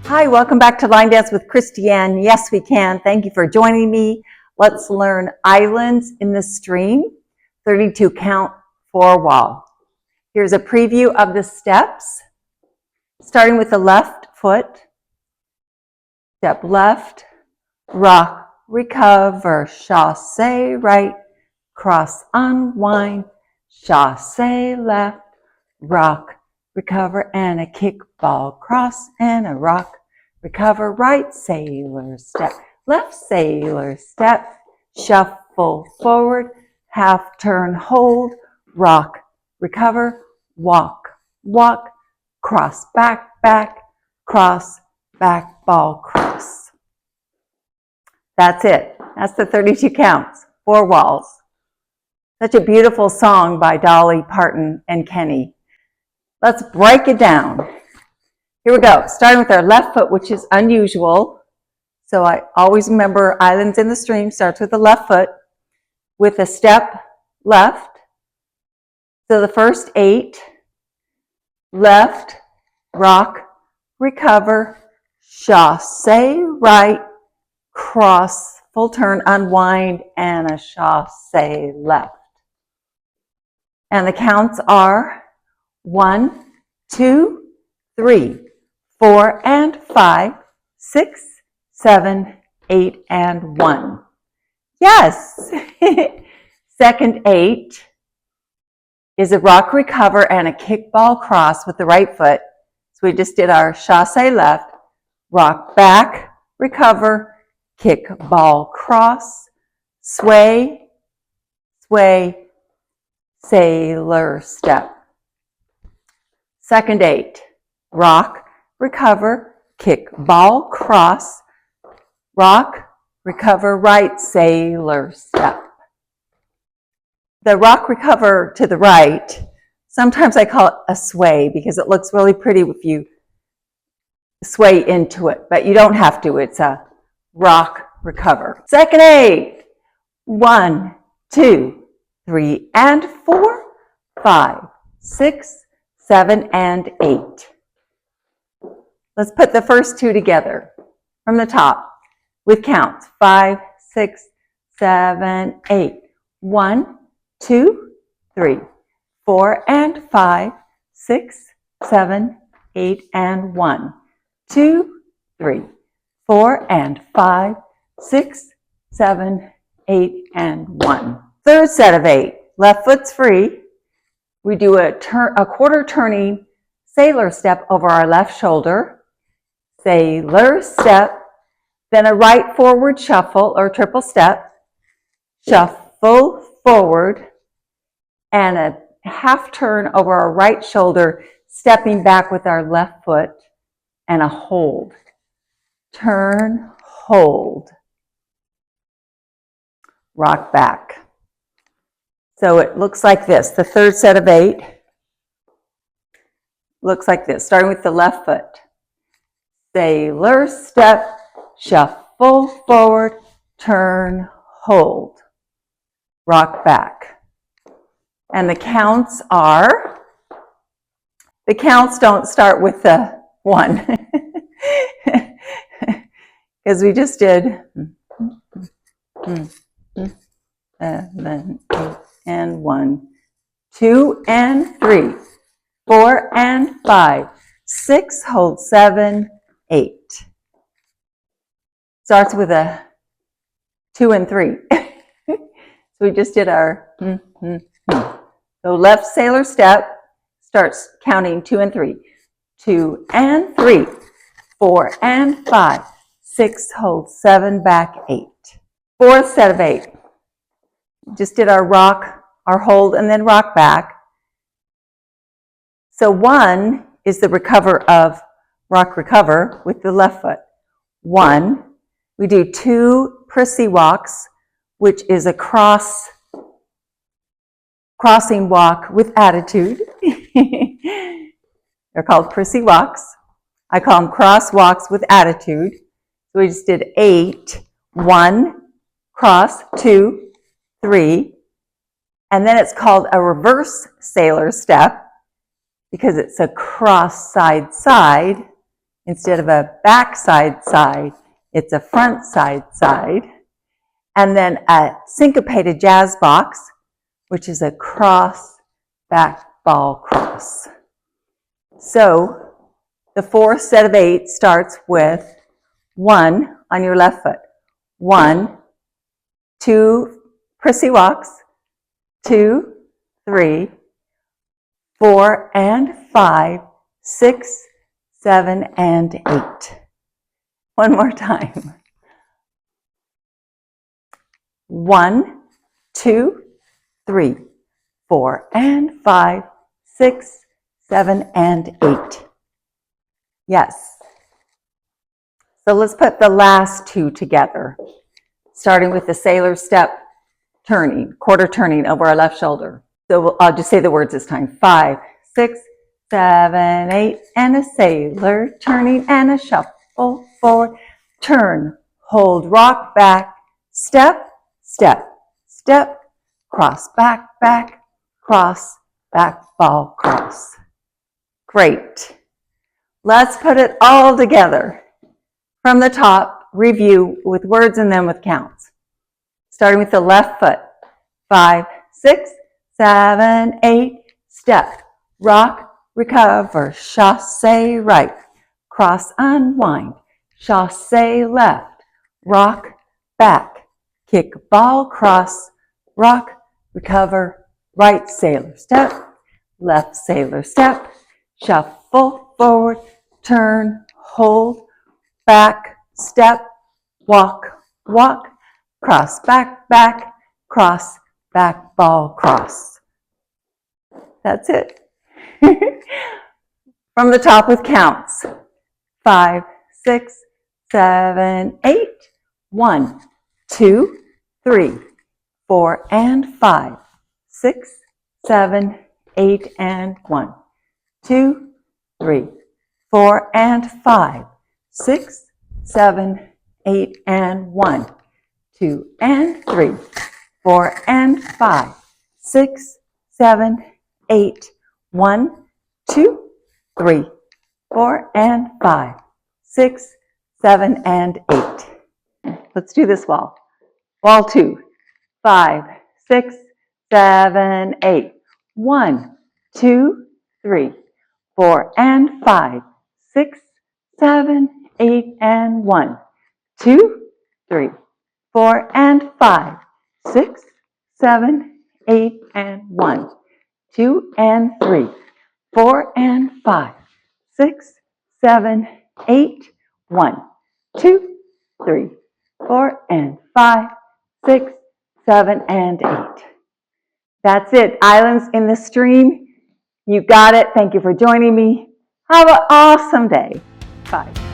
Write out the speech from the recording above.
Hi, welcome back to Line Dance with Christiane. Yes, we can. Thank you for joining me. Let's learn Islands in the Stream, 32 count, 4 wall. Here's a preview of the steps, starting with the left foot. Step left, rock, recover, chasse right, cross, unwind, chasse left, rock, recover, and a kickball, cross, and a rock, recover, right, sailor step, left, sailor step, shuffle forward, half turn, hold, rock, recover, walk, walk, cross, back, back, cross, back, ball, cross. That's it. That's the 32 counts, 4 walls. Such a beautiful song by Dolly Parton and Kenny. Let's break it down. Here we go, starting with our left foot, which is unusual. So I always remember Islands in the Stream starts with the left foot with a step left. So the first 8, left, rock, recover, chasse right, cross, full turn, unwind, and a chasse left. And the counts are 1, 2, 3, 4, and 5, 6, 7, 8, and 1. Yes! Second 8 is a rock recover and a kickball cross with the right foot. So we just did our chasse left, rock back, recover, kick, ball, cross, sway, sway, sailor step. Second 8, rock, recover, kick, ball, cross, rock, recover, right, sailor step. The rock recover to the right, sometimes I call it a sway because it looks really pretty if you sway into it, but you don't have to. It's a rock recover. Second 8, 1, 2, 3, and 4, 5, 6, 7, and 8. Let's put the first 2 together from the top with counts 5, 6, 7, 8. 1, 2, 3, 4, and 5, 6, 7, 8, and 1. 2, 3, 4, and 5, 6, 7, 8, and 1. Third set of 8. Left foot's free. We do a quarter turning sailor step over our left shoulder. Sailor step. Then a right forward shuffle or triple step. Shuffle forward. And a half turn over our right shoulder, stepping back with our left foot. And a hold. Turn, hold. Rock back. So it looks like this. The third set of 8 looks like this, starting with the left foot. Sailor step, shuffle forward, turn, hold. Rock back. And the counts don't start with the 1. Because we just did 7, 8, and 1, 2, and 3, 4, and 5, 6, hold 7, 8. Starts with a 2 and 3. So we just did our So left sailor step starts counting 2 and 3. 2 and 3, 4 and 5, 6, hold 7, back 8. Fourth set of 8. Just did our rock, our hold, and then rock back. So 1 is the recover of rock recover with the left foot. 1. We do 2 prissy walks, which is a crossing walk with attitude. They're called prissy walks. I call them cross walks with attitude. So we just did 8, 1, cross, 2, 3, and then it's called a reverse sailor step because it's a cross side side Instead of a back side side, it's a front side side. And then a syncopated jazz box, which is a cross, back, ball, cross. So the fourth set of 8 starts with 1 on your left foot. 1, 2, prissy walks, 2, 3, 4 and 5, 6, 7 and 8. One more time. 1, 2, 3, 4 and 5, 6, 7 and 8. Yes. So let's put the last 2 together, starting with the sailor step turning, quarter turning over our left shoulder. So I'll just say the words this time. 5, 6, 7, 8, and a sailor turning and a shuffle forward. Turn, hold, rock, back, step, step, step, cross, back, back, cross, back, ball, cross. Great. Let's put it all together. From the top, review with words and then with counts. Starting with the left foot. 5, 6, 7, 8, step, rock, recover, chassé right, cross, unwind, chassé left, rock, back, kick, ball, cross, rock, recover, right sailor step, left sailor step, shuffle forward, turn, hold, back, step, walk, walk, cross, back, back, cross, back, ball, cross. That's it. From the top with counts. 5, 6, 7, 8. 1, 2, 3, 4 and 5, 6, 7, 8 and 1. 2, 3, 4 and 5, 6, 7, 8 and 1. 2 and 3, 4 and 5, 6, 7, 8, 1, 2, 3, 4 and 5, 6, 7 and 8. Let's do this wall. Wall 2. 5, 6, 7, 8. 1, 2, 3, 4 and 5, 6, 7, 8 and 1. 2, 3, 4 and 5, 6, 7, 8 and 1. 2 and 3, 4 and 5, 6, 7, 8, 1. 2, 3, 4 and 5, 6, 7 and 8. That's it. Islands in the Stream. You got it. Thank you for joining me. Have an awesome day. Bye.